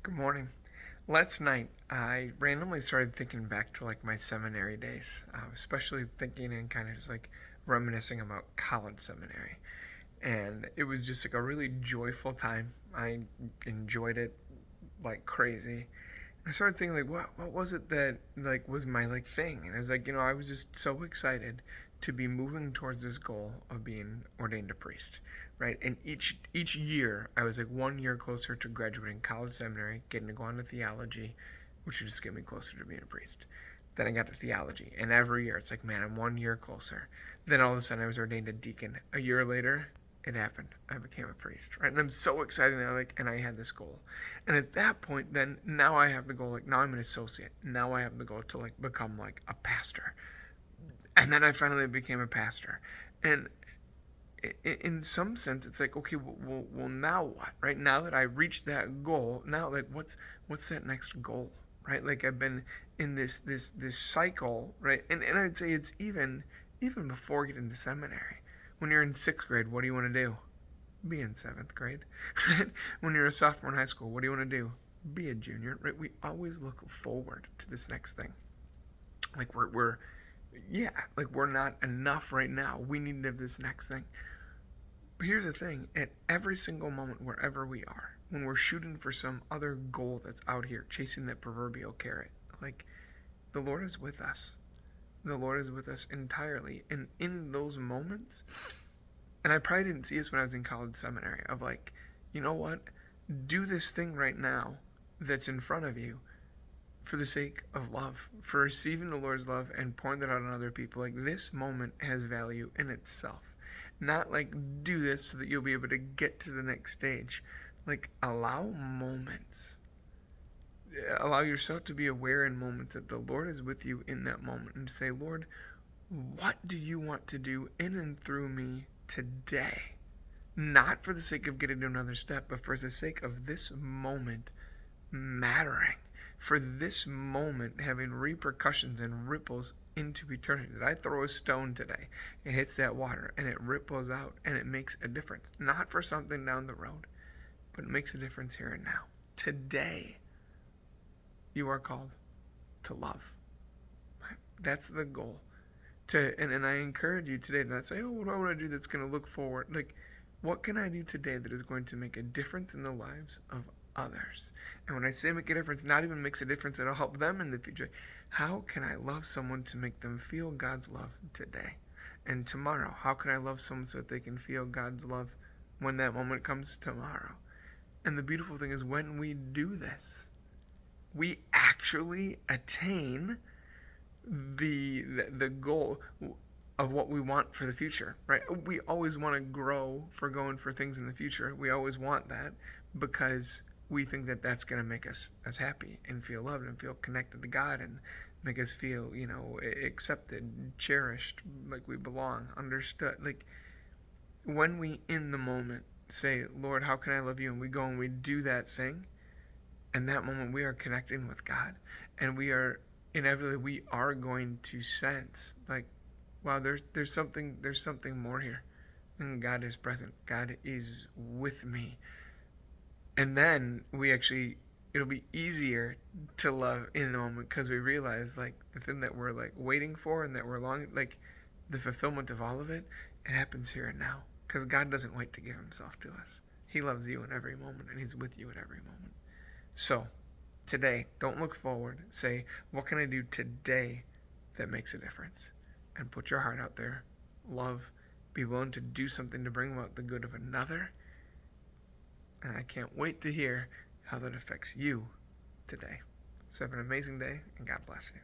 Good morning. Last night, I randomly started thinking back to like my seminary days, especially thinking and kind of just like reminiscing about college seminary. And it was just like a really joyful time. I enjoyed it like crazy. I started thinking like what was it that like was my like thing? And I was like, I was just so excited to be moving towards this goal of being ordained a priest, right? And each year I was like 1 year closer to graduating college seminary, getting to go on to theology, which would just get me closer to being a priest. Then I got to theology, and every year it's like, man, I'm 1 year closer. Then all of a sudden I was ordained a deacon. A year later, it happened. I became a priest, right? And I'm so excited now, like, and I had this goal. And at that point, then now I have the goal, like, now I'm an associate. Now I have the goal to like become like a pastor. And then I finally became a pastor. And in some sense, it's like, okay, well, now what, right? Now that I reached that goal, now like, what's that next goal, right? Like I've been in this cycle, right? And I'd say it's even before getting to seminary. When you're in sixth grade, what do you want to do? Be in seventh grade. Right? When you're a sophomore in high school, what do you want to do? Be a junior, right? We always look forward to this next thing. Like we're yeah, like we're not enough right now. We need to have this next thing. But here's the thing, at every single moment, wherever we are, when we're shooting for some other goal that's out here, chasing that proverbial carrot, like the Lord is with us. The Lord is with us entirely. And in those moments, and I probably didn't see this when I was in college seminary, of like, you know what? Do this thing right now that's in front of you for the sake of love, for receiving the Lord's love and pouring that out on other people. Like this moment has value in itself. Not like do this so that you'll be able to get to the next stage. Like allow moments. Allow yourself to be aware in moments that the Lord is with you in that moment and to say, Lord, what do you want to do in and through me today? Not for the sake of getting to another step, but for the sake of this moment mattering, for this moment having repercussions and ripples into eternity. Did I throw a stone today? It hits that water and it ripples out and it makes a difference. Not for something down the road, but it makes a difference here and now. Today, you are called to love. That's the goal. And I encourage you today to not say, oh, what do I want to do that's going to look forward? Like, what can I do today that is going to make a difference in the lives of others? And when I say make a difference, not even makes a difference that'll help them in the future. How can I love someone to make them feel God's love today? And tomorrow, how can I love someone so that they can feel God's love when that moment comes tomorrow? And the beautiful thing is when we do this, we actually attain the goal of what we want for the future, right? We always want to grow for going for things in the future. We always want that because we think that that's going to make us happy and feel loved and feel connected to God and make us feel, accepted, cherished, like we belong, understood. Like when we in the moment say, Lord, how can I love you? And we go and we do that thing, in that moment we are connecting with God, and we are inevitably we are going to sense like, wow, there's something more here, and God is present. God is with me, and then we actually it'll be easier to love in the moment because we realize like the thing that we're like waiting for and that we're longing, like the fulfillment of all of it, it happens here and now because God doesn't wait to give himself to us. He loves you in every moment and he's with you in every moment. So today, don't look forward. Say, what can I do today that makes a difference? And put your heart out there. Love. Be willing to do something to bring about the good of another. And I can't wait to hear how that affects you today. So have an amazing day, and God bless you.